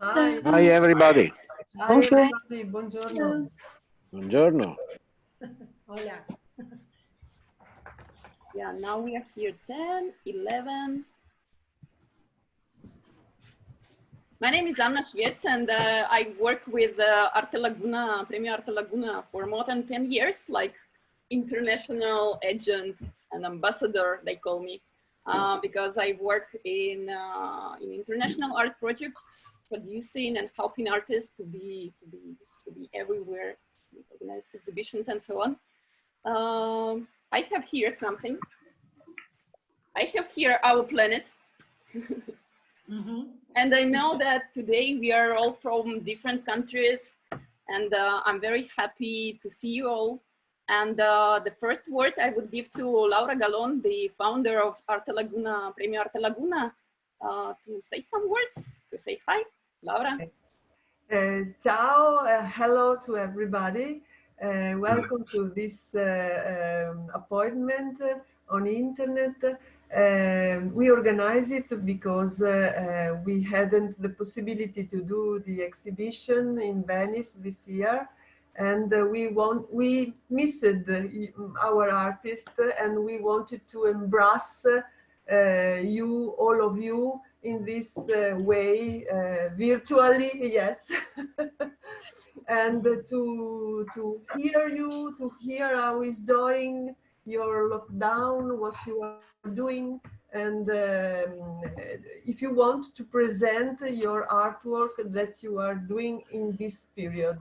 Hi. Hi everybody. Hi everybody. Buongiorno. Buongiorno. Hola. Yeah, now we are here 10, 11. My name is Anna Schwietz and I work with Arte Laguna, Premio Arte Laguna for more than 10 years, like international agent and ambassador, they call me, because I work in international art projects, producing and helping artists to be everywhere, organize exhibitions and so on. I have here something. I have here our planet. And I know that today we are all from different countries, and I'm very happy to see you all. And the first word I would give to Laura Galón, the founder of Arte Laguna, Premio Arte Laguna, to say some words, to say hi. Laura. Ciao, hello to everybody. Welcome to this appointment on internet. We organized it because we hadn't the possibility to do the exhibition in Venice this year, and we missed our artist, and we wanted to embrace you, all of you, in this way, virtually, yes. And to hear you, to hear how is doing your lockdown, what you are doing, and if you want to present your artwork that you are doing in this period.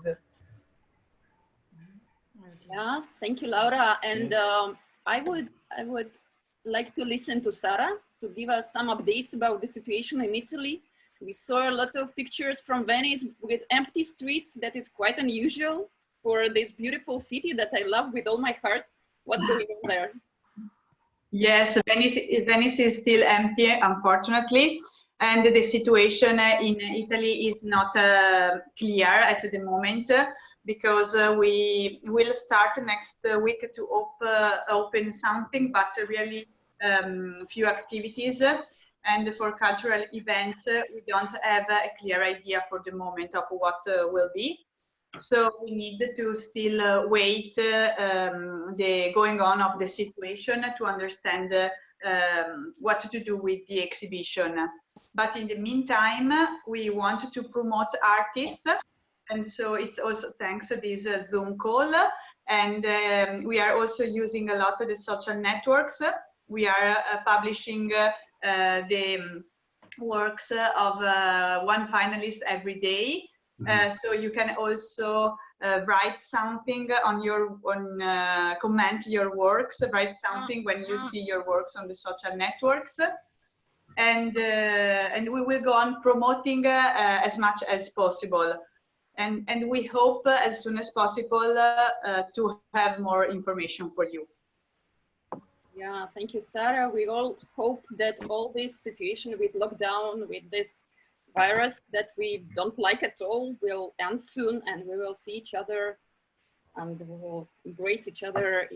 Yeah, thank you, Laura. And I would like to listen to Sara to give us some updates about the situation in Italy. We saw a lot of pictures from Venice with empty streets. That is quite unusual for this beautiful city that I love with all my heart. What's going on there? Yes, Venice is still empty, unfortunately. And the situation in Italy is not clear at the moment, because we will start next week to open something, but really few activities. And for cultural events, we don't have a clear idea for the moment of what will be. So we need to still wait the going on of the situation to understand what to do with the exhibition. But in the meantime, we want to promote artists. And so it's also thanks to this Zoom call. And we are also using a lot of the social networks. We are publishing the works of one finalist every day. So you can also write something on your, comment your works, write something when you see your works on the social networks. And we will go on promoting as much as possible. And we hope as soon as possible to have more information for you. Yeah, thank you, Sara. We all hope that all this situation with lockdown, with this virus that we don't like at all, will end soon, and we will see each other and we will embrace each other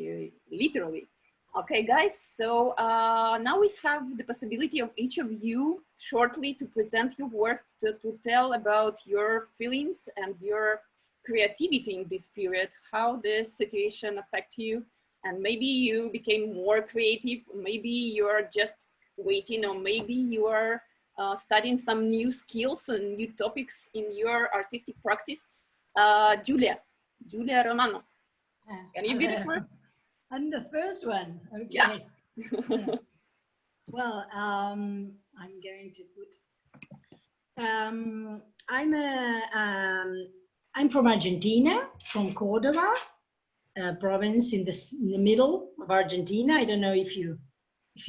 literally. Okay, guys, so now we have the possibility of each of you shortly to present your work, to tell about your feelings and your creativity in this period, how this situation affect you, and maybe you became more creative, maybe you are just waiting, or maybe you are studying some new skills and new topics in your artistic practice. Julia Romano, can you be the first? I'm the first one, okay. Yeah. Yeah. Well, I'm going to put, I'm from Argentina, from Córdoba, province in the middle of Argentina. I don't know if you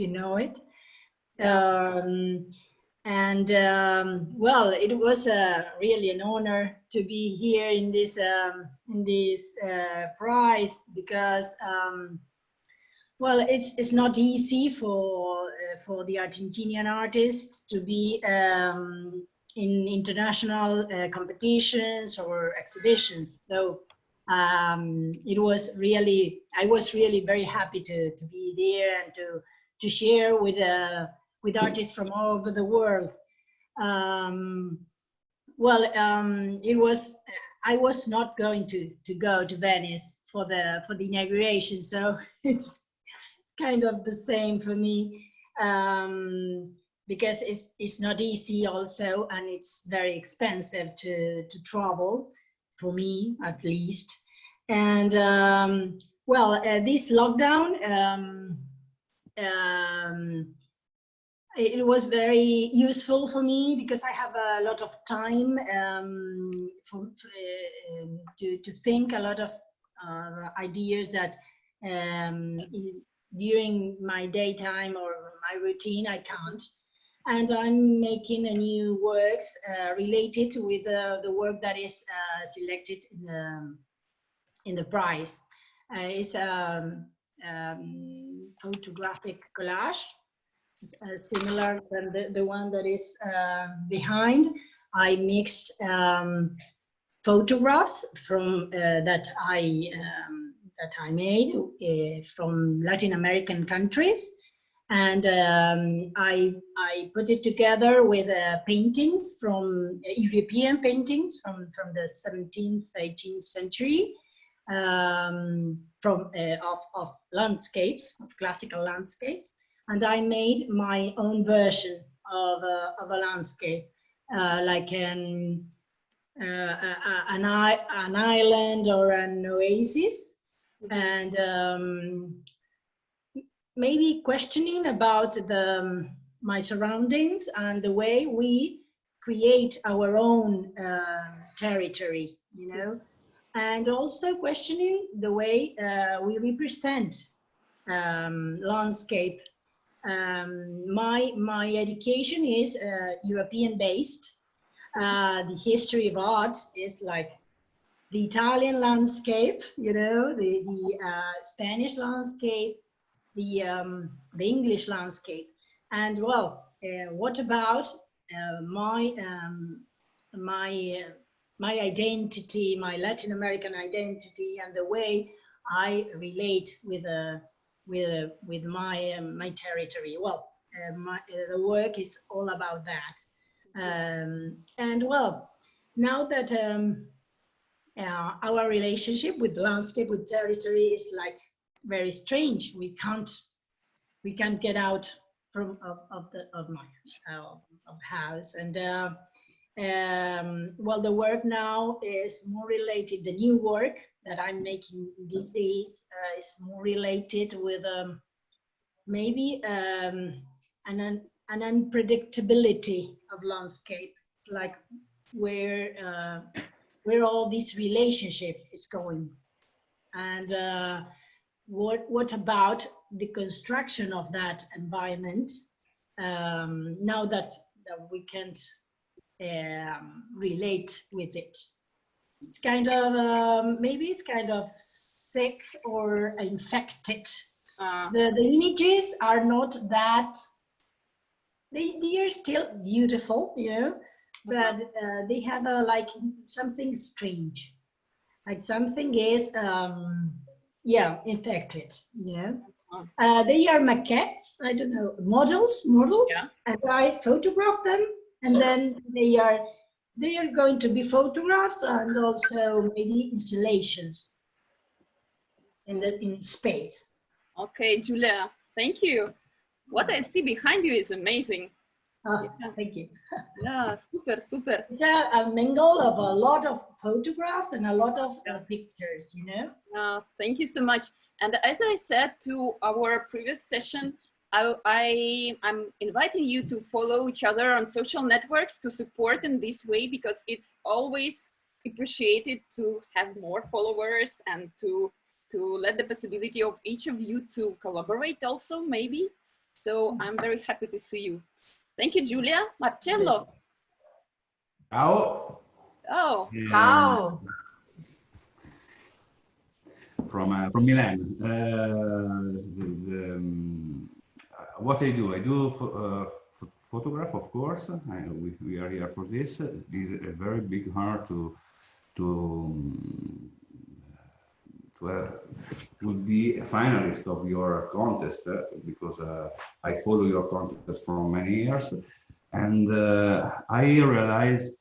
know it. Well, it was really an honor to be here in this prize, because well, it's not easy for the Argentinian artists to be in international competitions or exhibitions. So it was really, I was really very happy to be there and to share with artists from all over the world. well, it was. I was not going to go to Venice for the inauguration, so it's kind of the same for me, because it's not easy also, and it's very expensive to travel, for me at least. And well, this lockdown, it was very useful for me because I have a lot of time to think a lot of ideas that during my daytime or my routine I can't. And I'm making a new works related with the work that is selected in the prize. It's photographic collage, similar than the one that is behind. I mix photographs from that I made from Latin American countries, and I put it together with paintings from European paintings from the 17th, 18th century, of landscapes, of classical landscapes, and I made my own version of a landscape, like an island or an oasis, and maybe questioning about my surroundings and the way we create our own territory, you know, and also questioning the way we represent landscape. My education is European based. The history of art is like the Italian landscape, you know, the Spanish landscape, the English landscape. And well, what about my identity, my Latin American identity, and the way I relate with my territory? Well, the work is all about that. And well, now that our relationship with landscape, with territory, is like very strange. We can't get out of my house, and well, the work now is more related. The new work that I'm making these days is more related with maybe an unpredictability of landscape. It's like where all this relationship is going, and what about the construction of that environment now that we can't relate with it? It's kind of maybe it's kind of sick or infected. The images are not that, they are still beautiful, you know, but they have like something strange, like something is yeah, infected, you know. They are maquettes, I don't know, models, yeah. And I photograph them, and then they are going to be photographs and also maybe installations in space. Okay, Julia, thank you. What I see behind you is amazing. Yeah. Thank you. Yeah, super, super. It's a mingle of a lot of photographs and a lot of pictures, you know. Thank you so much. And as I said to our previous session, I'm inviting you to follow each other on social networks to support in this way, because it's always appreciated to have more followers and to let the possibility of each of you to collaborate also, maybe. So I'm very happy to see you. Thank you, Julia. Marcello. Ciao. Oh. Ciao. From Milan. What I do photograph, of course. We are here for this. This is a very big honor to be a finalist of your contest, because I follow your contest for many years, And I realized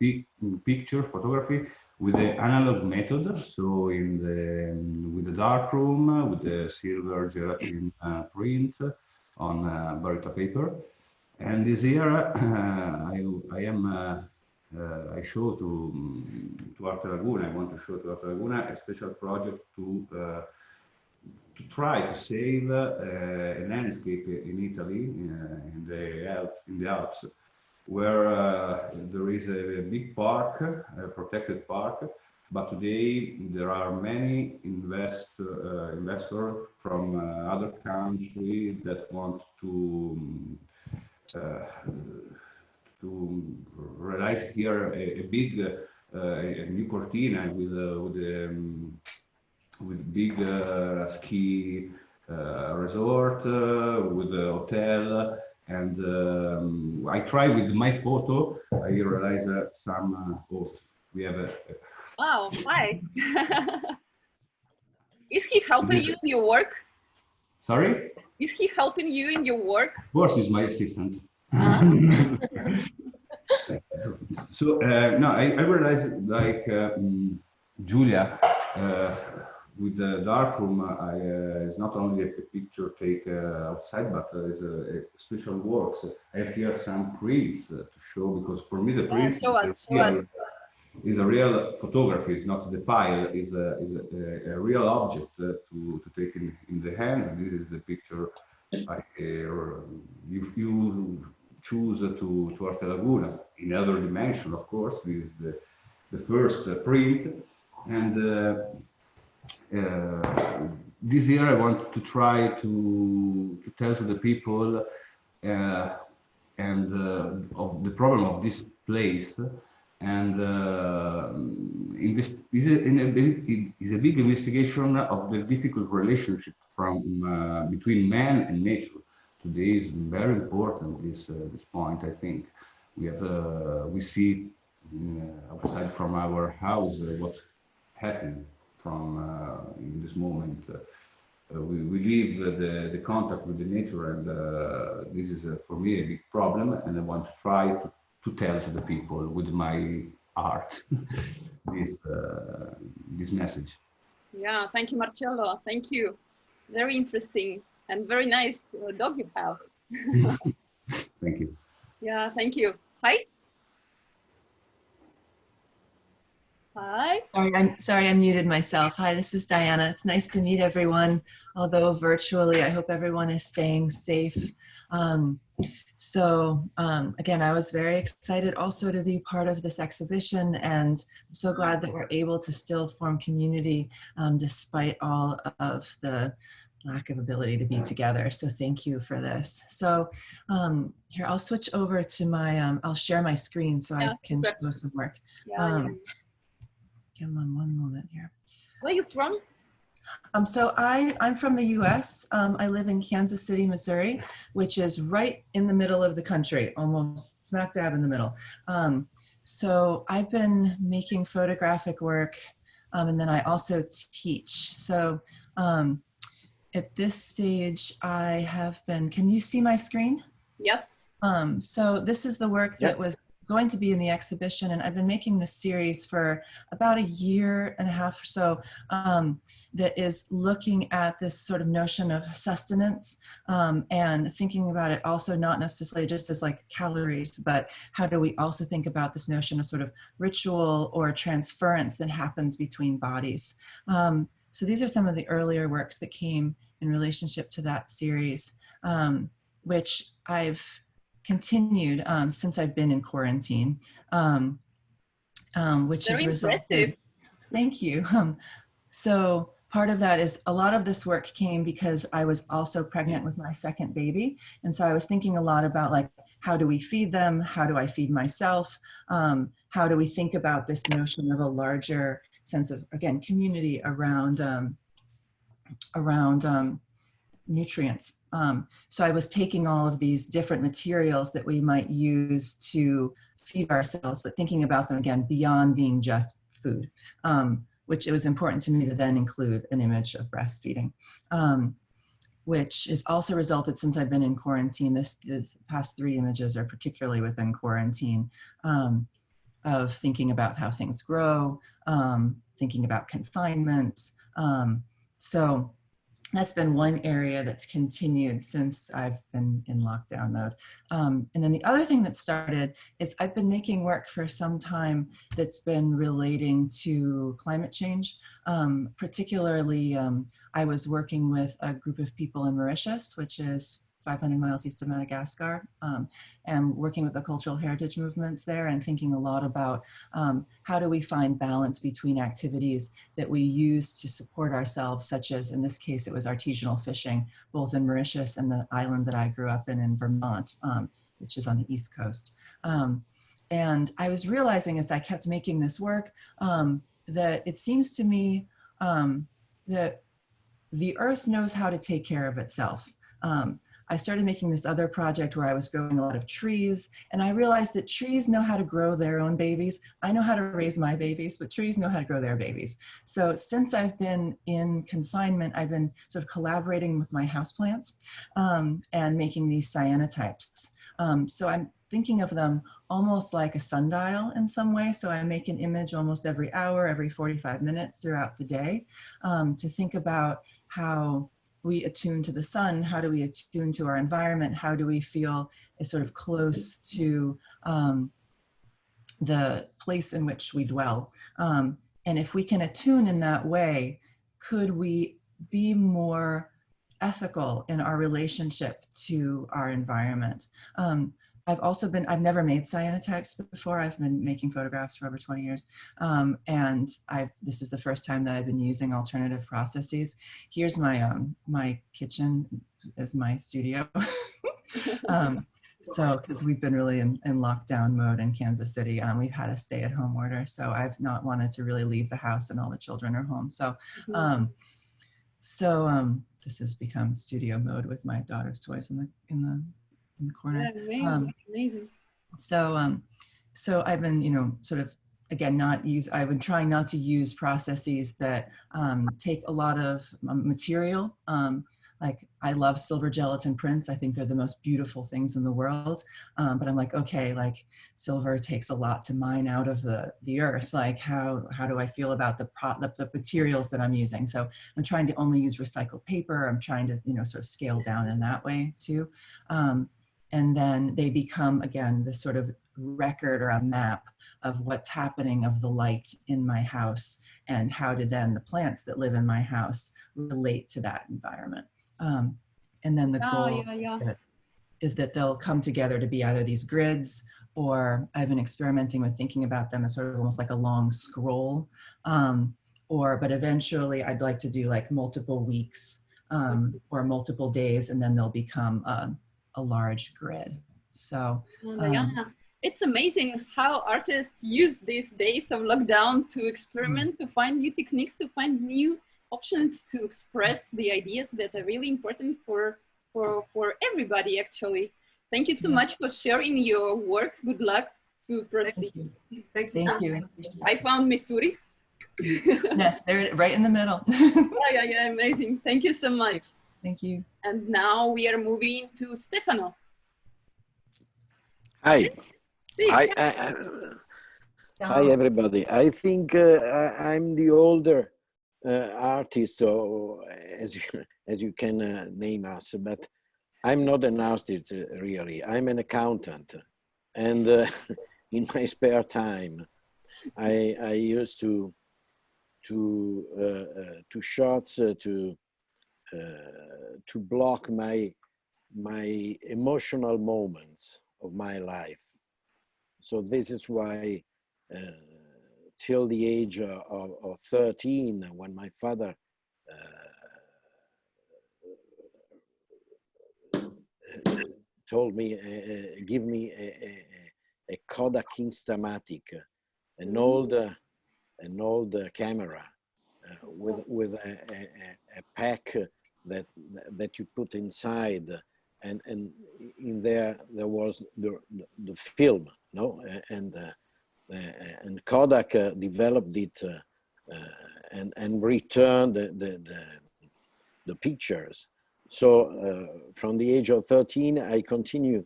picture photography with the analog method, so with the dark room, with the silver gelatin print on Barita paper. And this year I show to Arte Laguna. I want to show to Arte Laguna a special project to try to save a landscape in Italy, in the Alps, where there is a big park, a protected park, but today there are many investors from other countries that want to realize here a big a new Cortina with big ski resort, with a hotel. And I try with my photo, I realize some posts. We have a... Wow, hi. Is he helping you in your work? Sorry? Is he helping you in your work? Of course, he's my assistant. So, no, I realized like Julia, with the darkroom, it's not only a picture take outside, but it's a special works. I have here some prints to show, because for me the print is a real photography. It's not the file. Is a real object to take in the hand. This is the picture. If you choose to Arte Laguna in other dimension, of course, this is the first print. And this year I want to try to tell to the people of the problem of this place, and is a big investigation of the difficult relationship between man and nature. Today is very important, this point. I think we see outside from our house what happened from in this moment. We leave the contact with the nature, and this is for me a big problem, and I want to try to tell to the people with my art this message. Yeah, thank you, Marcello. Thank you. Very interesting and very nice dog you have. Thank you. Yeah, thank you. Hi. Hi. Sorry, I muted myself. Hi, this is Diana. It's nice to meet everyone, although virtually. I hope everyone is staying safe. Again, I was very excited also to be part of this exhibition, and I'm so glad that we're able to still form community despite all of the lack of ability to be together. So thank you for this. So here, I'll switch over to my, I'll share my screen so I can show some work. Give me one moment here. Where are you from? So I'm from the US. I live in Kansas City, Missouri, which is right in the middle of the country, almost smack dab in the middle. So I've been making photographic work, and then I also teach. So at this stage, I have been, can you see my screen? Yes. So this is the work that was going to be in the exhibition, and I've been making this series for about a year and a half or so, that is looking at this sort of notion of sustenance, and thinking about it also not necessarily just as like calories, but how do we also think about this notion of sort of ritual or transference that happens between bodies. So these are some of the earlier works that came in relationship to that series, which I've continued since I've been in quarantine, which has resulted. Thank you. So part of that is a lot of this work came because I was also pregnant with my second baby. And so I was thinking a lot about like, how do we feed them? How do I feed myself? How do we think about this notion of a larger sense of, again, community around, nutrients. So I was taking all of these different materials that we might use to feed ourselves, but thinking about them again beyond being just food, which it was important to me to then include an image of breastfeeding. which has also resulted since I've been in quarantine. This past 3 images are particularly within quarantine, of thinking about how things grow, thinking about confinement. So that's been one area that's continued since I've been in lockdown mode. And then the other thing that started is I've been making work for some time that's been relating to climate change. Particularly, I was working with a group of people in Mauritius, which is 500 miles east of Madagascar, and working with the cultural heritage movements there and thinking a lot about how do we find balance between activities that we use to support ourselves, such as in this case, it was artisanal fishing, both in Mauritius and the island that I grew up in Vermont, which is on the East Coast. And I was realizing as I kept making this work that it seems to me that the earth knows how to take care of itself. I started making this other project where I was growing a lot of trees, and I realized that trees know how to grow their own babies. I know how to raise my babies, but trees know how to grow their babies. So since I've been in confinement, I've been sort of collaborating with my houseplants and making these cyanotypes. So I'm thinking of them almost like a sundial in some way. So I make an image almost every hour, every 45 minutes throughout the day to think about how we attune to the sun, how do we attune to our environment, how do we feel sort of close to the place in which we dwell. And if we can attune in that way, could we be more ethical in our relationship to our environment? I've never made cyanotypes before. I've been making photographs for over 20 years. And this is the first time that I've been using alternative processes. Here's my, my kitchen as my studio. So, because we've been really in lockdown mode in Kansas City, we've had a stay-at-home order. So I've not wanted to really leave the house and all the children are home. So, this has become studio mode with my daughter's toys in the corner. Yeah, amazing, amazing. So I've been, sort of, again, I've been trying not to use processes that take a lot of material. Like I love silver gelatin prints. I think they're the most beautiful things in the world. But I'm like, okay, like silver takes a lot to mine out of the earth. Like how do I feel about the materials that I'm using? So I'm trying to only use recycled paper. I'm trying to, sort of scale down in that way too. And then they become, again, this sort of record or a map of what's happening of the light in my house and how do then the plants that live in my house relate to that environment. And then the goal is that they'll come together to be either these grids, or I've been experimenting with thinking about them as sort of almost like a long scroll, but eventually I'd like to do like multiple weeks or multiple days, and then they'll become a large grid. So it's amazing how artists use these days of lockdown to experiment, to find new techniques, to find new options to express the ideas that are really important for everybody, actually. Thank you so much for sharing your work. Good luck to proceed. Thank you. I found Missouri. Yes, they're right in the middle. Yeah, amazing. Thank you so much. Thank you. And now we are moving to Stefano. Hi. Hi, everybody. I think I'm the older artist, so as you can name us, but I'm not an artist really. I'm an accountant, and in my spare time, I used to shots to block my emotional moments of my life. So this is why till the age of 13, when my father told me, give me a Kodak Instamatic, an old camera with a pack that you put inside, and in there was the film, no, and Kodak developed it and returned the pictures. So from the age of 13, I continue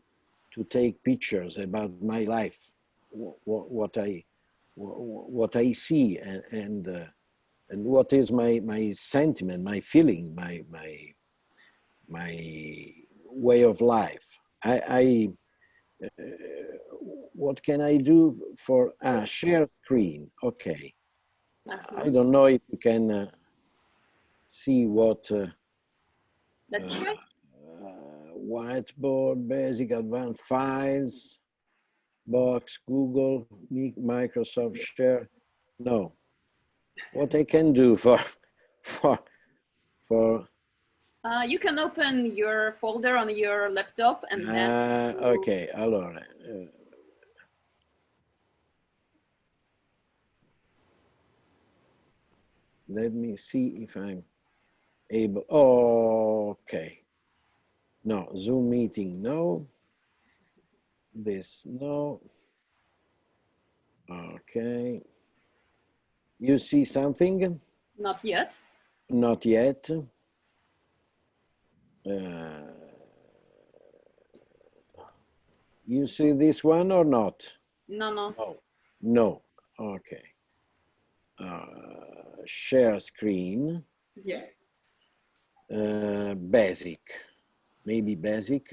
to take pictures about my life, what I see, and what is my sentiment, my feeling, my way of life. What can I do for share screen? Okay. I don't know if you can see what. Let's try. Whiteboard, basic, advanced files, Box, Google, Microsoft Share. No. What I can do for you can open your folder on your laptop and then. Okay, allora. Let me see if I'm able. Oh, okay. No, Zoom meeting, no. This, no. Okay. You see something? Not yet. Not yet. You see this one or not? No, no. Oh, no. Okay. Share screen. Yes. Basic. Maybe basic.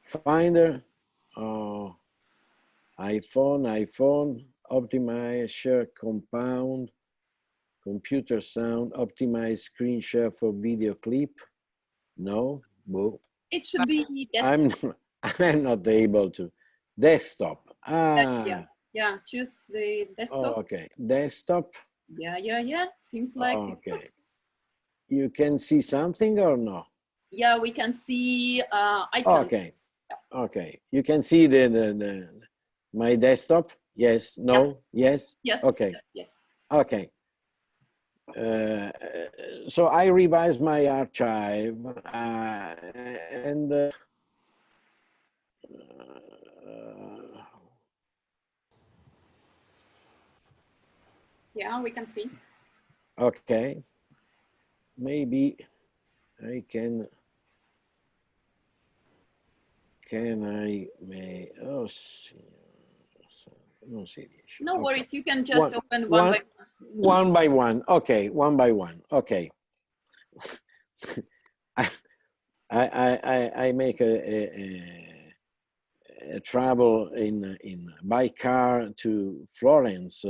Finder. iPhone. Optimize share compound. Computer sound. Optimize screen share for video clip. No. Boo. It should be desktop. I'm not able to. Desktop. Yeah, choose the desktop. Okay, desktop. Yeah. Seems like. Okay. You can see something or no? Yeah, we can see icons. Okay. Okay. You can see the my desktop? Yes, no, yes? Yes. Okay. Yes. Okay. So I revised my archive and Yeah, we can see. okay. Maybe I can I may oh non si riesce. No Okay. worries, you can just open one by one. One by one. Okay, one by one. Okay. I make a travel in by car to Florence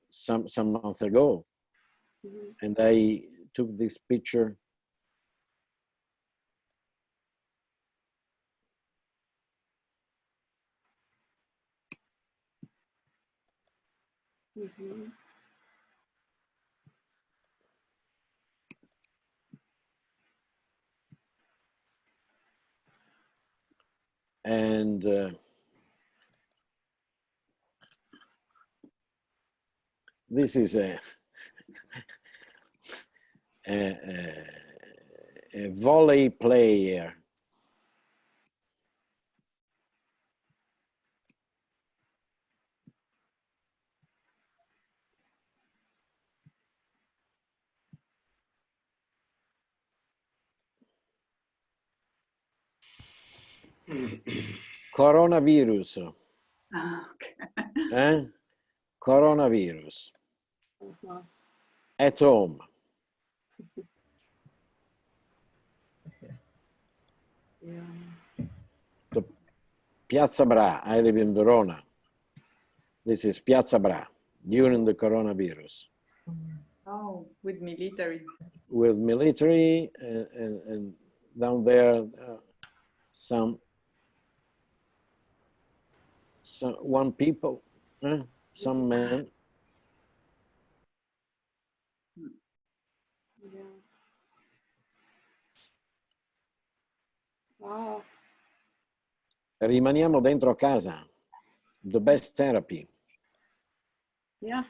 some months ago, and I took this picture. And this is a volley player. Coronavirus. Okay. Coronavirus. At home. The Piazza Bra. I live in Verona. This is Piazza Bra during the coronavirus. Oh, with military. With military and down there some one people, some men. Yeah. Wow. Rimaniamo dentro casa. The best therapy. Yeah.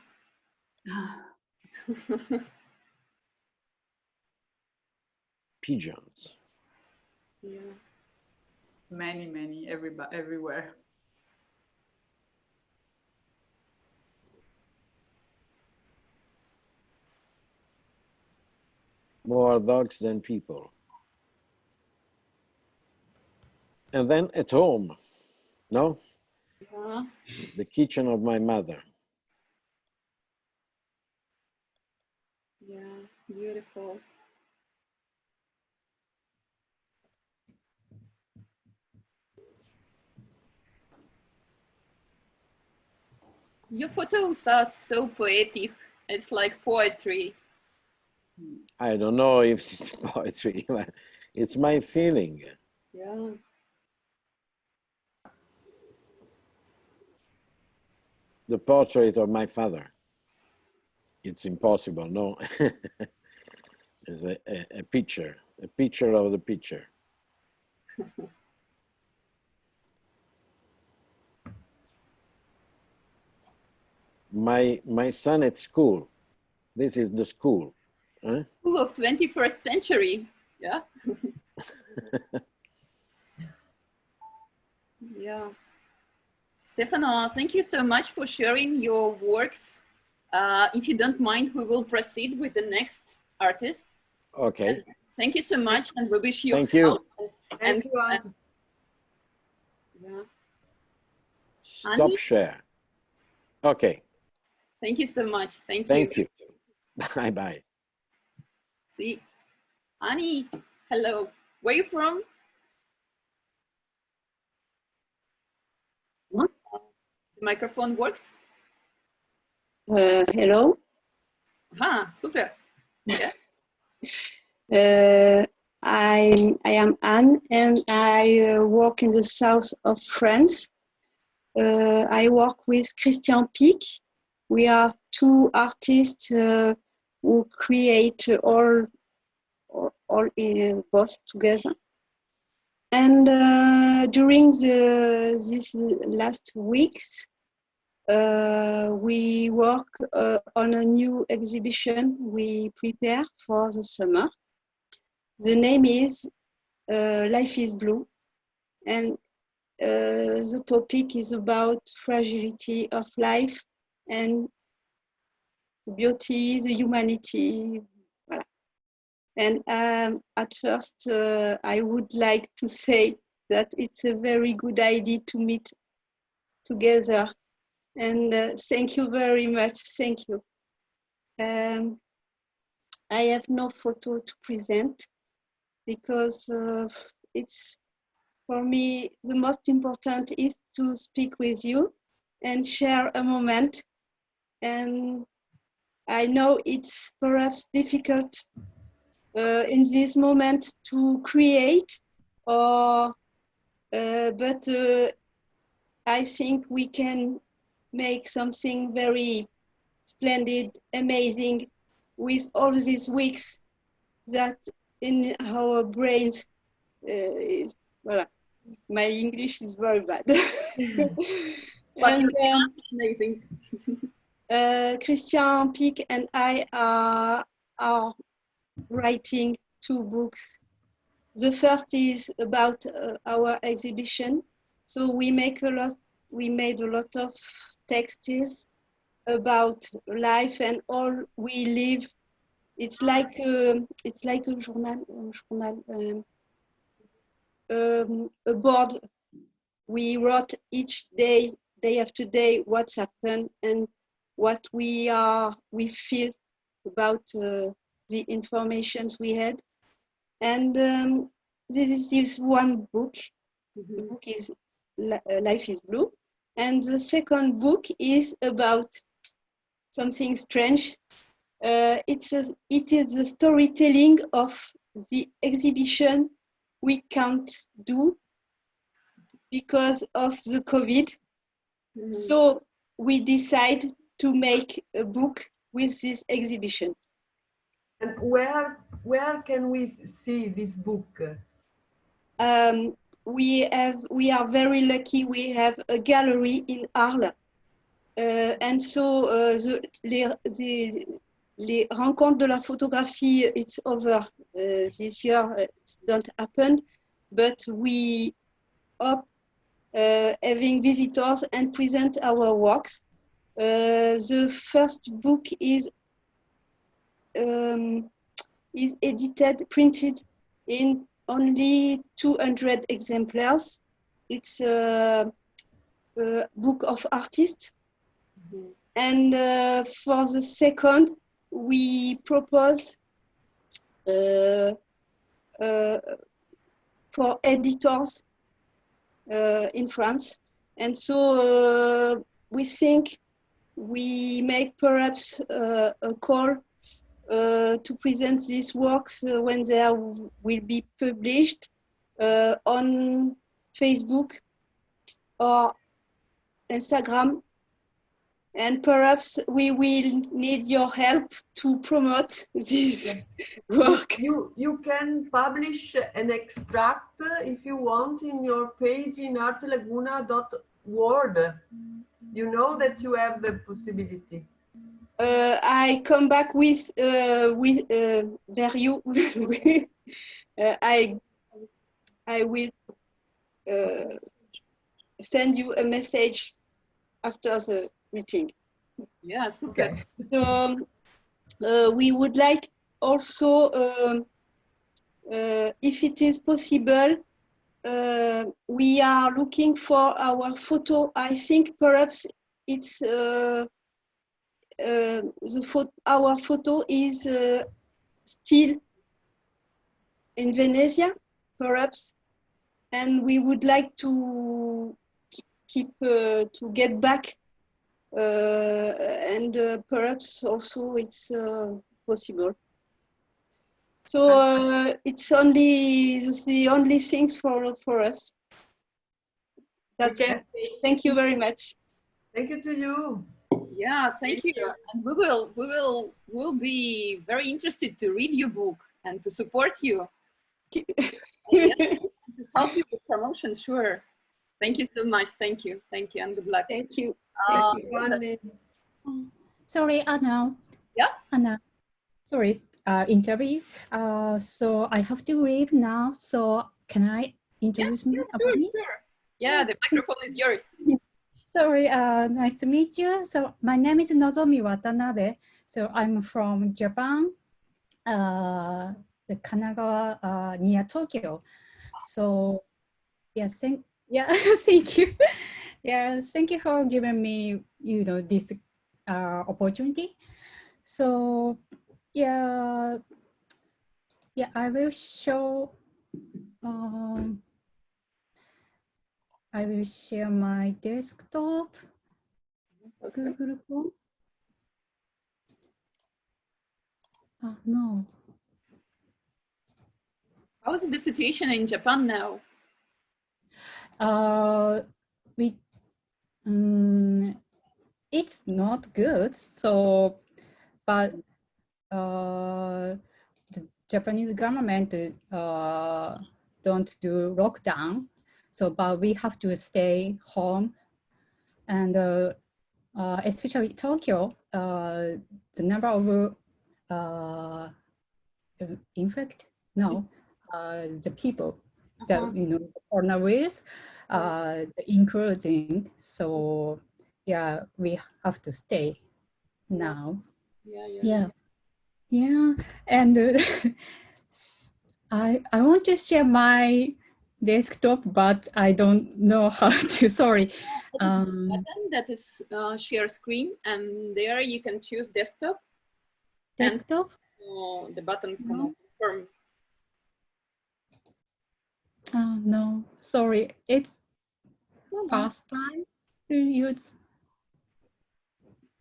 Pigeons. Yeah. Many, everywhere. more dogs than people. And then at home, no? Yeah. The kitchen of my mother. Yeah, beautiful. Your photos are so poetic. It's like poetry. I don't know if it's poetry, but it's my feeling. Yeah. The portrait of my father. It's impossible, no? It's a picture of the picture. My son at school. This is the school. Huh? School of 21st century. Yeah. Yeah. Stefano, thank you so much for sharing your works. If you don't mind, we will proceed with the next artist. Okay. And thank you so much, and we wish you Thank you. health. Thank you, Auntie. Yeah. Stop Annie? share. Okay. Thank you so much. Thank you. Thank you. Bye bye. See, Annie, hello. Where are you from? What? The microphone works? Hello. Ah, super. Yeah. I am Anne, and I work in the south of France. I work with Christian Pic. We are two artists who create all in both together. And during these last weeks, we work on a new exhibition we prepare for the summer. The name is Life is Blue, and the topic is about fragility of life and the beauty, the humanity. Voilà. And at first, I would like to say that it's a very good idea to meet together. And thank you very much. Thank you. I have no photo to present because it's, for me, the most important is to speak with you and share a moment. And I know it's perhaps difficult in this moment to create, or but I think we can make something very splendid, amazing, with all these weeks that in our brains. Voilà. My English is very bad. But And, amazing. Christian Pic and I are writing 2 books. The first is about our exhibition. So we made a lot of texts about life and all we live. It's like a journal, a board. We wrote each day after day, what's happened and what we feel about the information we had. And this is one book. The book is Life is Blue. And the second book is about something strange. It is the storytelling of the exhibition we can't do because of the COVID. So we decide to make a book with this exhibition. And where can we see this book? We are very lucky. We have a gallery in Arles, and so les rencontres de la photographie, it's over this year. It don't happen, but we hope having visitors and present our works. The first book is is edited, printed in only 200 exemplars. It's a book of artists. Mhm. And for the second, we propose for editors in France. And so we think we make perhaps a call to present these works when they will be published on Facebook or Instagram. And perhaps we will need your help to promote this work. You can publish an extract if you want in your page in artelaguna.org. You know that you have the possibility. I come back with there you. I will send you a message after the meeting. Yeah, super. Okay. So we would like also, if it is possible, we are looking for our photo. I think perhaps it's our photo is still in Venezia, perhaps, and we would like to keep to get back, and perhaps also it's possible. So it's only the only things for us. That's it. Thank you very much. Thank you to you. Yeah, thank you. And we'll be very interested to read your book and to support you. Yeah, to help you with promotion, sure. Thank you so much. Thank you, and good luck. Thank you. Sorry, Anna. Yeah. Anna. Sorry, interview. So I have to leave now. So can I introduce me? Sure. Yeah, the microphone is yours. Sorry, nice to meet you. So my name is Nozomi Watanabe. So I'm from Japan, the Kanagawa near Tokyo. So yes, thank you. Yeah, thank you for giving me, this opportunity. So yeah, I will show. I will share my desktop. Okay. Google Chrome. No. How is the situation in Japan now? It's not good. So, but the Japanese government don't do lockdown. So, but we have to stay home, and especially Tokyo, the number of the people that coronavirus increasing. So yeah, we have to stay now. Yeah, and I want to share my desktop, but I don't know how to. Sorry. Button that is share screen, and there you can choose desktop. Desktop. And, the button confirm. No, sorry. It's first time to use.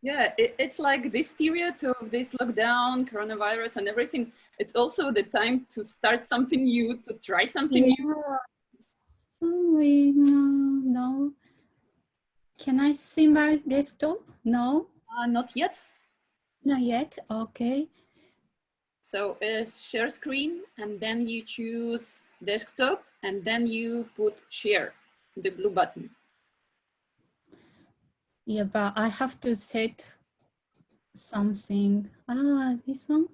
Yeah, it's like this period of this lockdown, coronavirus, and everything. It's also the time to start something new, to try something new. Sorry, no. Can I see my desktop? No. Not yet. Not yet. Okay. So share screen, and then you choose desktop, and then you put share, the blue button. Yeah, but I have to set something. This one.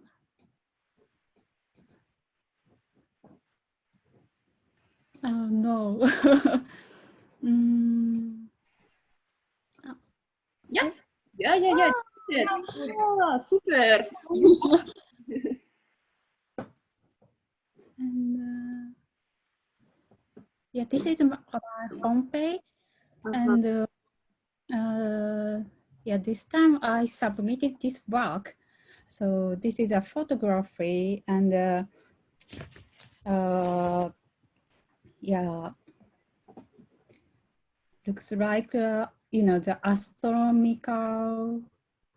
Oh no. Yeah. Yeah. Super. Yeah, this is my homepage, and yeah, this time I submitted this work. So this is a photography, and yeah, looks like you know, the astronomical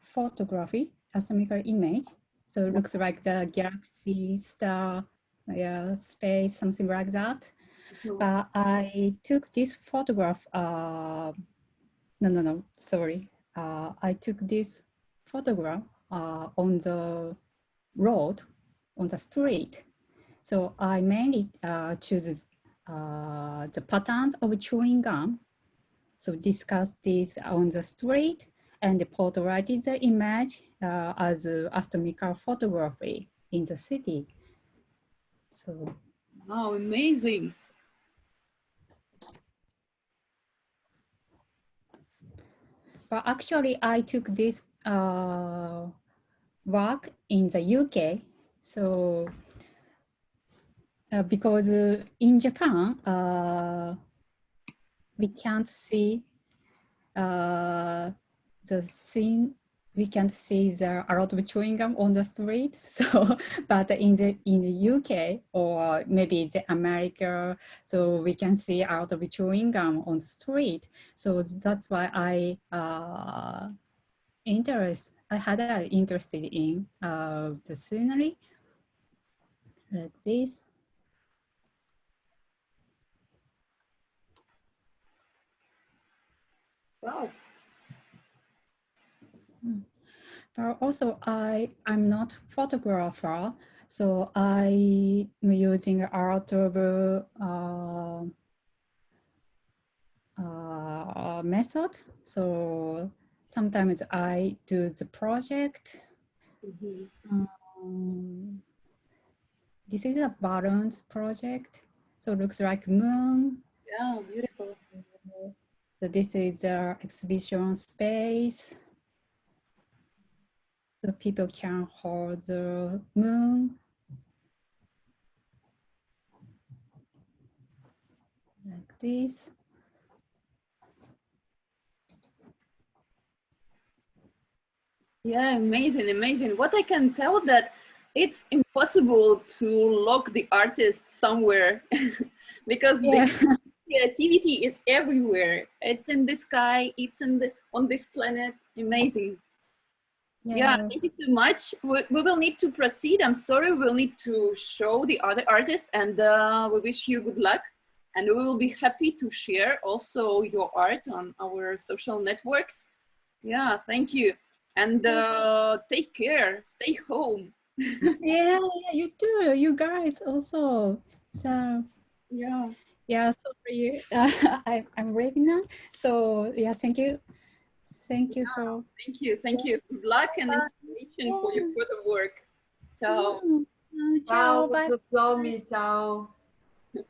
photography, astronomical image. So it looks like the galaxy, star, yeah, space, something like that. But I took this photograph. No, sorry. I took this photograph on the road, on the street. So I mainly choose the patterns of chewing gum. So discuss this on the street and portrayed the image as astronomical photography in the city. So. Wow, amazing. But actually, I took this work in the UK. So because in Japan, we can't see the scene. We can't see a lot of chewing gum on the street. So, but in the UK or maybe the America, so we can see a lot of chewing gum on the street. So that's why I had an interest in the scenery like this. Wow. But also I'm not photographer, so I'm using art of method. So sometimes I do the project. This is a balloons project. So it looks like moon. Yeah, beautiful. So this is the exhibition space. So people can hold the moon. Like this. Yeah, amazing, amazing. What I can tell that it's impossible to lock the artist somewhere because the creativity is everywhere. It's in the sky, it's on this planet. Amazing. Yeah, thank you so much. We will need to proceed. I'm sorry, we'll need to show the other artists, and we wish you good luck. And we will be happy to share also your art on our social networks. Yeah, thank you. And take care, stay home. Yeah, you too, you guys also. So yeah, sorry, I'm leaving now. So yeah, thank you. Thank you for. Thank you. Good luck and inspiration for your further work. Ciao. Ciao, Bye. Ciao.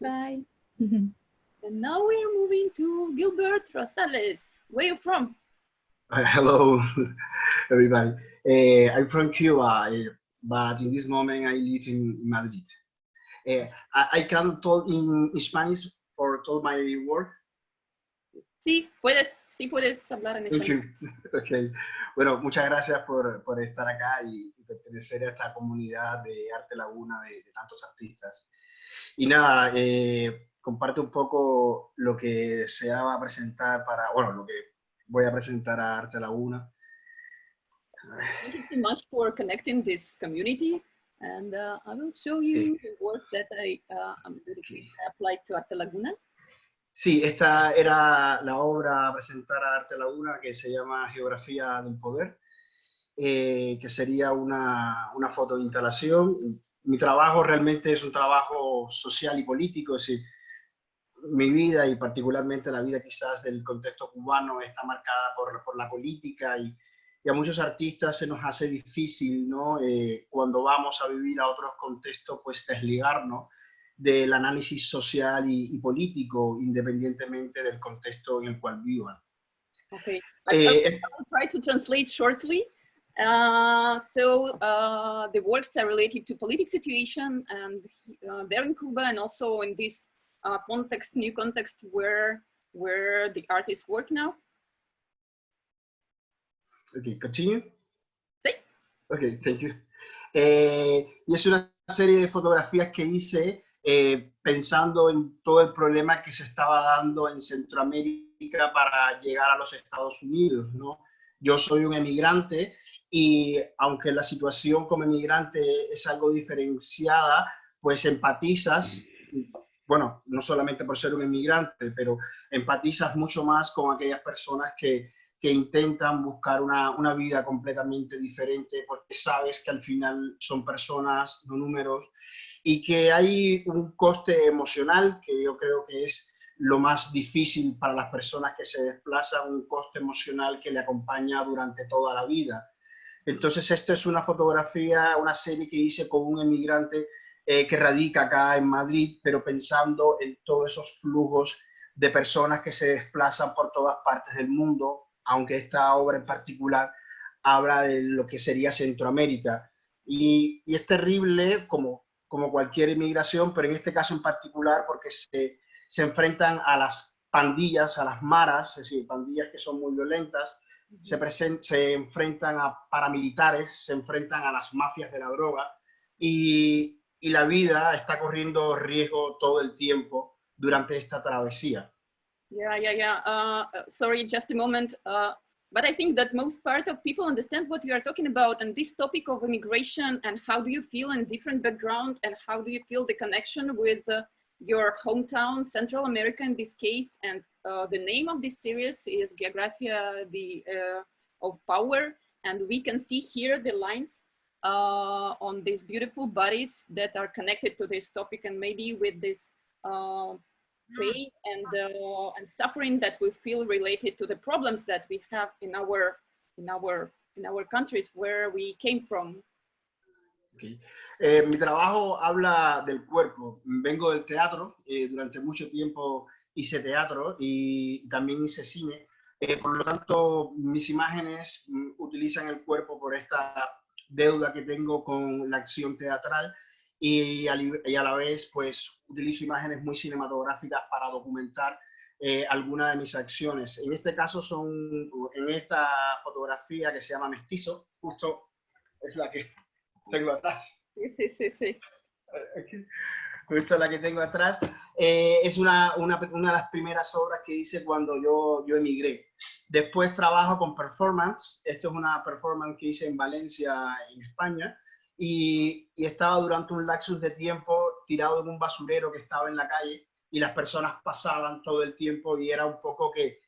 Bye. And now we are moving to Gilbert Rosales. Where are you from? Hello, everybody. I'm from Cuba, but in this moment I live in Madrid. I can talk in Spanish for all my work. Sí, puedes hablar en español. Okay. Bueno, muchas gracias por estar acá y pertenecer a esta comunidad de Arte Laguna de tantos artistas. Y nada, comparte un poco lo que se va a presentar lo que voy a presentar a Arte Laguna. Thank you so much for connecting this community, and I will show you the work that I applied to Arte Laguna. Sí, esta era la obra a presentar a Arte Laguna que se llama Geografía del Poder, que sería una foto de instalación. Mi trabajo realmente es un trabajo social y político, es decir, mi vida y particularmente la vida quizás del contexto cubano está marcada por la política y a muchos artistas se nos hace difícil, ¿no? Cuando vamos a vivir a otros contextos, pues desligarnos del análisis social y político, independientemente del contexto en el cual vivan. Okay, I will try to translate shortly. The works are related to political situation and there in Cuba and also in this context, new context where the artists work now? Okay, continue. Sí. Okay, thank you. Y es una serie de fotografías que hice pensando en todo el problema que se estaba dando en Centroamérica para llegar a los Estados Unidos, ¿no? Yo soy un emigrante y aunque la situación como emigrante es algo diferenciada, pues empatizas, bueno, no solamente por ser un emigrante, pero empatizas mucho más con aquellas personas que intentan buscar una vida completamente diferente porque sabes que al final son personas, no números, y que hay un coste emocional que yo creo que es lo más difícil para las personas que se desplazan, un coste emocional que le acompaña durante toda la vida. Entonces, esta es una fotografía, una serie que hice con un emigrante que radica acá en Madrid, pero pensando en todos esos flujos de personas que se desplazan por todas partes del mundo, aunque esta obra en particular habla de lo que sería Centroamérica. Y es terrible como cualquier inmigración, pero en este caso en particular porque se enfrentan a las pandillas, a las maras, es decir, pandillas que son muy violentas, se enfrentan a paramilitares, se enfrentan a las mafias de la droga y la vida está corriendo riesgo todo el tiempo durante esta travesía. Yeah. Sorry, just a moment. But I think that most part of people understand what you are talking about and this topic of immigration and how do you feel in different background and how do you feel the connection with your hometown, Central America in this case. And the name of this series is Geografía of Power. And we can see here the lines on these beautiful bodies that are connected to this topic and maybe with this pain and suffering that we feel related to the problems that we have in our countries where we came from. Okay. Mi trabajo habla del cuerpo. Vengo del teatro. Durante mucho tiempo hice teatro y también hice cine. Por lo tanto, mis imágenes utilizan el cuerpo por esta deuda que tengo con la acción teatral. Y a la vez pues utilizo imágenes muy cinematográficas para documentar algunas de mis acciones. En este caso en esta fotografía que se llama Mestizo, justo es la que tengo atrás. Sí. Justo la que tengo atrás. Es una de las primeras obras que hice cuando yo emigré. Después trabajo con performance. Esto es una performance que hice en Valencia, en España. Y estaba durante un lapsus de tiempo tirado en un basurero que estaba en la calle y las personas pasaban todo el tiempo y era un poco que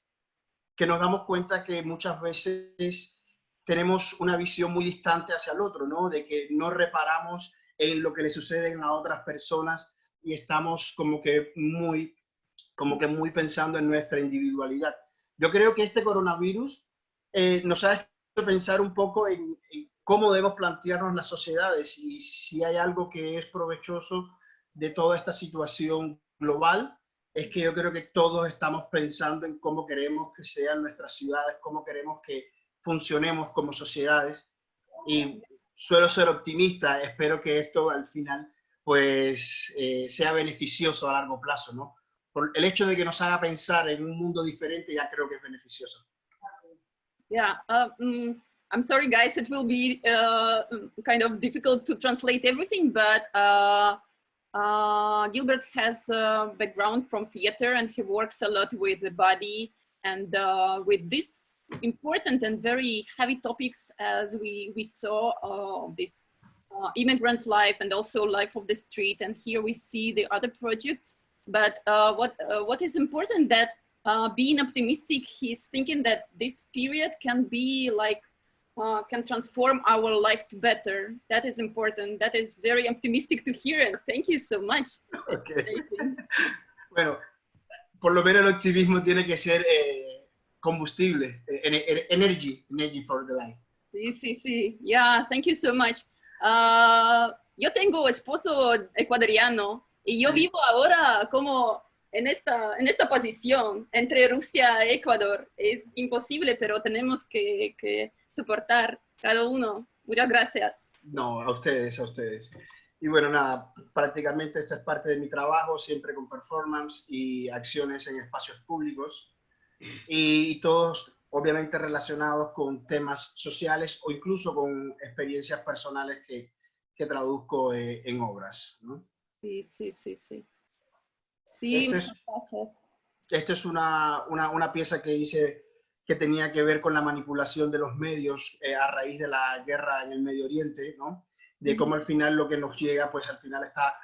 nos damos cuenta que muchas veces tenemos una visión muy distante hacia el otro, ¿no? De que no reparamos en lo que le sucede a otras personas y estamos como que muy pensando en nuestra individualidad. Yo creo que este coronavirus nos ha hecho pensar un poco en cómo debemos plantearnos las sociedades y si hay algo que es provechoso de toda esta situación global, es que yo creo que todos estamos pensando en cómo queremos que sean nuestras ciudades, cómo queremos que funcionemos como sociedades y suelo ser optimista, espero que esto al final pues sea beneficioso a largo plazo, ¿no? Por el hecho de que nos haga pensar en un mundo diferente ya creo que es beneficioso. Yeah. I'm sorry, guys, it will be kind of difficult to translate everything, but Gilbert has a background from theater and he works a lot with the body and with this important and very heavy topics as we saw this immigrants' life and also life of the street. And here we see the other projects. But what is important that being optimistic, he's thinking that this period can be like can transform our life to better. That is important. That is very optimistic to hear. And thank you so much. Okay. Bueno, por lo menos el optimismo tiene que ser combustible, energy for the life. Sí. Yeah, thank you so much. Yo tengo esposo ecuatoriano y yo vivo ahora como en esta posición entre Rusia y Ecuador. Es imposible, pero tenemos que soportar cada uno. Muchas gracias. No, a ustedes. Y bueno, nada, prácticamente esta es parte de mi trabajo, siempre con performance y acciones en espacios públicos, y todos obviamente relacionados con temas sociales o incluso con experiencias personales que traduzco en obras, ¿no? Sí, sí, sí, sí. Sí, Esta es una pieza que hice que tenía que ver con la manipulación de los medios a raíz de la guerra en el Medio Oriente, ¿no? De cómo al final lo que nos llega, pues al final está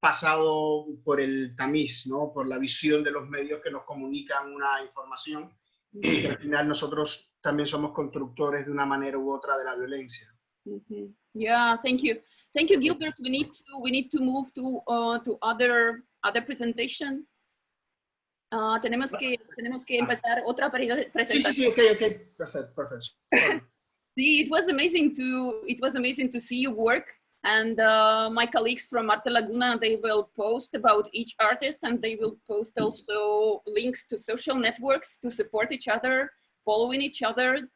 pasado por el tamiz, ¿no? Por la visión de los medios que nos comunican una información y que al final nosotros también somos constructores de una manera u otra de la violencia. Yeah, thank you, Gilbert. We need to move to other presentation. Tenemos que empezar otra presentación. Sí, okay. Perfect. See, it was amazing to see you work, and my colleagues from Arte Laguna, they will post about each artist, and they will post also links to social networks to support each other, following each other.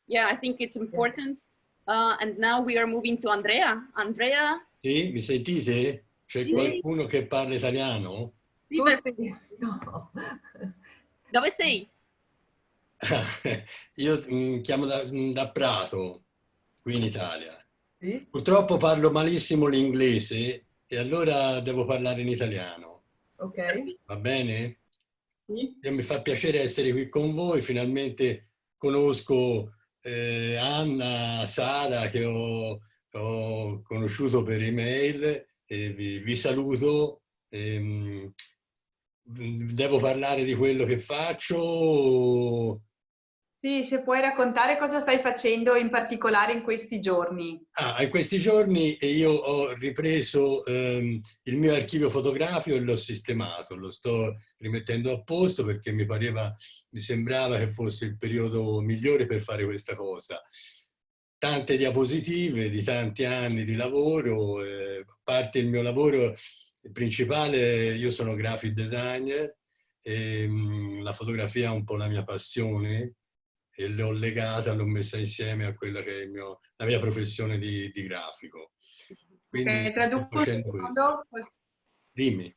Yeah, I think it's important. And now we are moving to Andrea. Andrea? Sì, mi sentite? C'è qualcuno che parla italiano? Sì, no. Dove sei? Io chiamo da Prato, qui in Italia. Sì? Purtroppo parlo malissimo l'inglese e allora devo parlare in italiano. Ok. Va bene? Sì. Mi fa piacere essere qui con voi, finalmente conosco Anna, Sara, che ho conosciuto per email, e vi saluto. Devo parlare di quello che faccio? Sì, se puoi raccontare cosa stai facendo in particolare in questi giorni. In questi giorni io ho ripreso il mio archivio fotografico e l'ho sistemato, lo sto rimettendo a posto perché mi sembrava che fosse il periodo migliore per fare questa cosa. Tante diapositive di tanti anni di lavoro, a parte il mio lavoro principale, io sono graphic designer e la fotografia è un po' la mia passione e l'ho legata, l'ho messa insieme a quella che è la mia professione di grafico. Quindi traduco un secondo. Dimmi.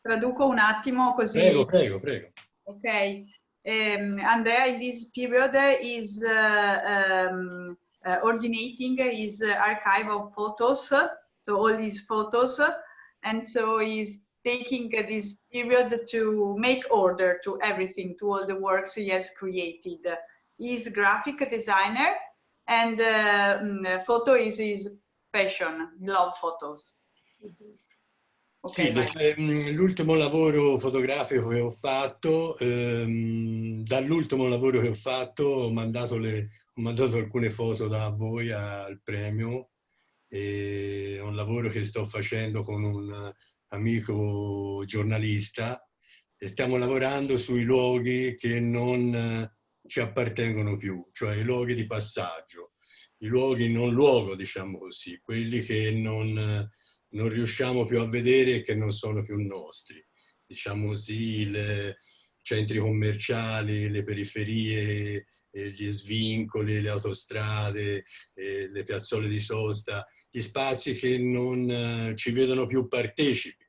Traduco un attimo così. Prego. Ok. Andrea in this period is ordinating his archive of photos, so all these photos, and so he's taking this period to make order to everything, to all the works he has created. He's a graphic designer, and photo is his passion. He loves photos. Okay, sì, l'ultimo lavoro fotografico che ho fatto, dall'ultimo lavoro che ho fatto ho mandato alcune foto da voi al premio, e è un lavoro che sto facendo con un amico giornalista e stiamo lavorando sui luoghi che non ci appartengono più, cioè i luoghi di passaggio, i luoghi non luogo, diciamo così, quelli che non riusciamo più a vedere e che non sono più nostri, diciamo così, i centri commerciali, le periferie, gli svincoli, le autostrade, le piazzole di sosta, gli spazi che non ci vedono più partecipi,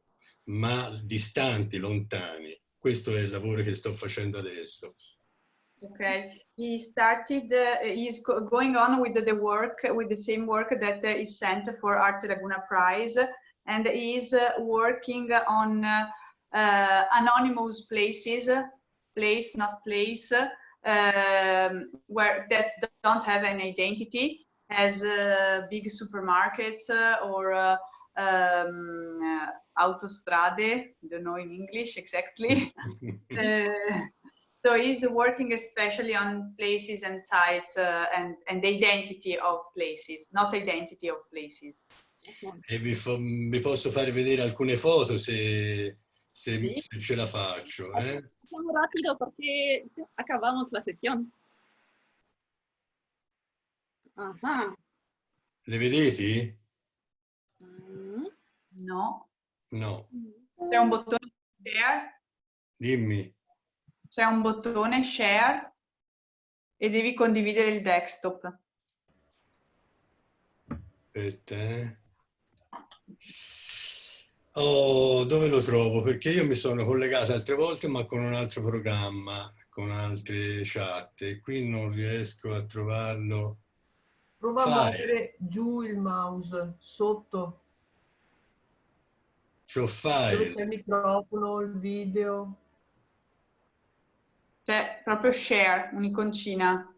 ma distanti, lontani. Questo è il lavoro che sto facendo adesso. Okay, he started, he's going on with the work, with the same work that is sent for Arte Laguna Prize, and he's working on anonymous places, place, not place, where that don't have an identity, as big supermarkets or autostrade, I don't know in English exactly. So he's working especially on places and sites and the identity of places, not identity of places. E vi posso fare vedere alcune foto se ce la faccio. Facciamo rápido porque acabamos la sesión. Ajá. Le vedete? No. No. C'è un bottone share. Dimmi. C'è un bottone share e devi condividere il desktop. Aspetta. Oh, dove lo trovo? Perché io mi sono collegato altre volte, ma con un altro programma, con altre chat, e qui non riesco a trovarlo. Prova a File. muovere giù il mouse, sotto, C'ho dove file. c'è il microfono, il video. C'è proprio share, un'iconcina.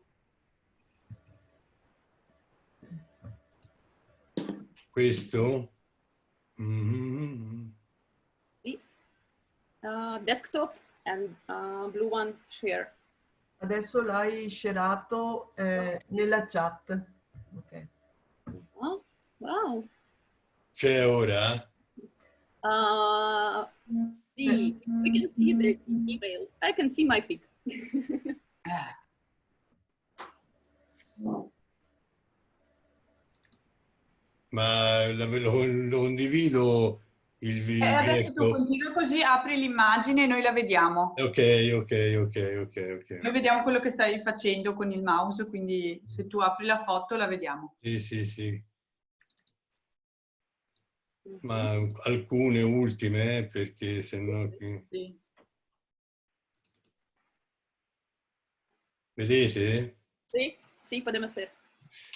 Questo? Mm-hmm. Desktop and blue one share. Adesso l'hai shareato nella chat. Okay. Oh, wow. C'è ora? See, we can see the email. I can see my pic. Ma lo condivido il video. Adesso tu continua così, apri l'immagine e noi la vediamo. Ok. Noi vediamo quello che stai facendo con il mouse, quindi se tu apri la foto la vediamo. Sì. Ma alcune ultime, perché se no... Sì. Vedete? Sì, podemos ver.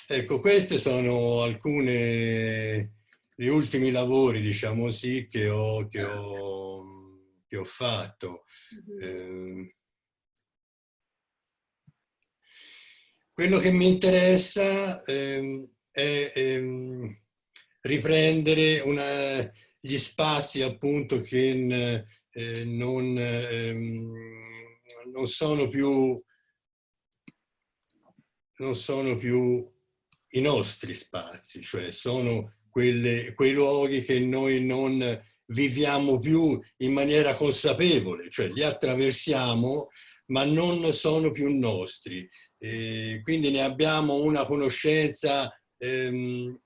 Ecco, queste sono alcune degli ultimi lavori, diciamo così, che ho fatto. Quello che mi interessa è riprendere gli spazi, appunto, che non sono più i nostri spazi, cioè sono quei luoghi che noi non viviamo più in maniera consapevole, cioè li attraversiamo ma non sono più nostri. Quindi ne abbiamo una conoscenza, come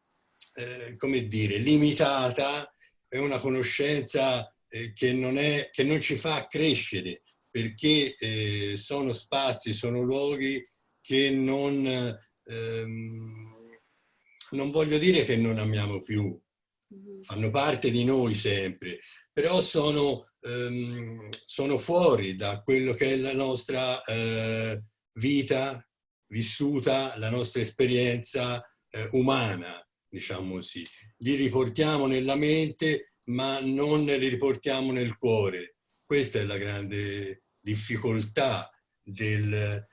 dire, limitata, è una conoscenza che non ci fa crescere, perché sono spazi, sono luoghi che non voglio dire che non amiamo più, fanno parte di noi sempre, però sono fuori da quello che è la nostra vita vissuta, la nostra esperienza umana, diciamo così. Li riportiamo nella mente, ma non li riportiamo nel cuore. Questa è la grande difficoltà del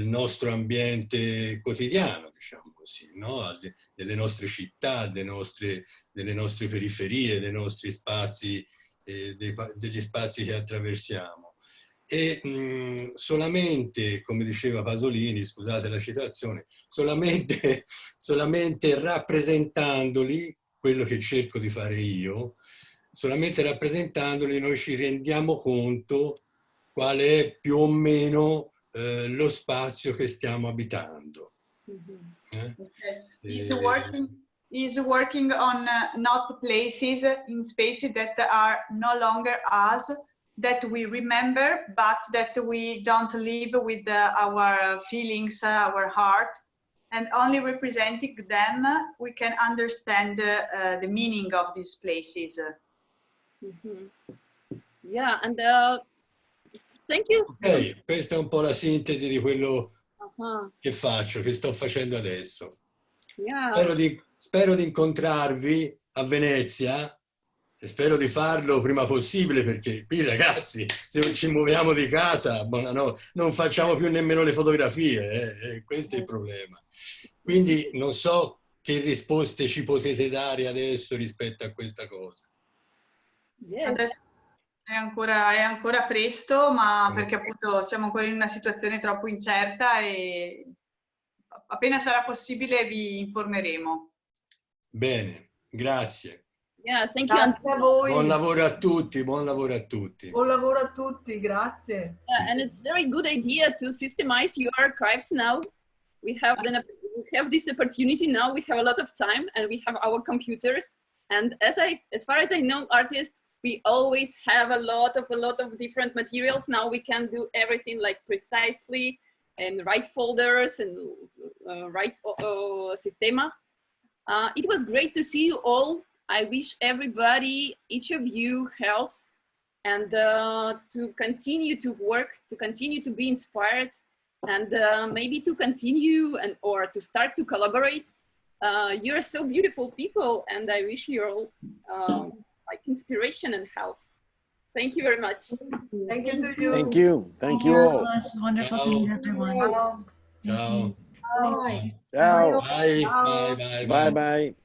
nostro ambiente quotidiano, diciamo così, no? Delle nostre città, delle nostre periferie, dei nostri spazi, degli spazi che attraversiamo. E solamente, come diceva Pasolini, scusate la citazione, solamente rappresentandoli, quello che cerco di fare io, solamente rappresentandoli noi ci rendiamo conto qual è più o meno lo spazio che stiamo abitando. Okay. He's working on not places in spaces that are no longer us, that we remember, but that we don't live with our feelings, our heart, and only representing them, we can understand the meaning of these places. Yeah, and thank you. Ok, questa è un po' la sintesi di quello che faccio, che sto facendo adesso. Yeah. Spero di incontrarvi a Venezia e spero di farlo prima possibile, perché qui, ragazzi, se non ci muoviamo di casa, non facciamo più nemmeno le fotografie, questo è il problema. Quindi non so che risposte ci potete dare adesso rispetto a questa cosa. Yes. Adesso è ancora presto, ma perché appunto siamo ancora in una situazione troppo incerta e appena sarà possibile vi informeremo. Bene, grazie. Yeah, thank you. Grazie a voi. Buon lavoro a tutti, buon lavoro a tutti. Buon lavoro a tutti, grazie. And it's a very good idea to systemize your archives now. We have this opportunity now. We have a lot of time and we have our computers. And as far as I know, artists, we always have a lot of different materials. Now we can do everything like precisely and write folders and write Sistema. It was great to see you all I wish everybody, each of you, health and to continue to work, to continue to be inspired, and maybe to continue or to start to collaborate. You're so beautiful people, and I wish you all like inspiration and health. Thank you very much. Thank you to you. Thank you. Thank you all. It's wonderful to meet everyone. Ciao. Thank you. Bye. Ciao. Bye. Bye. Bye. Bye bye.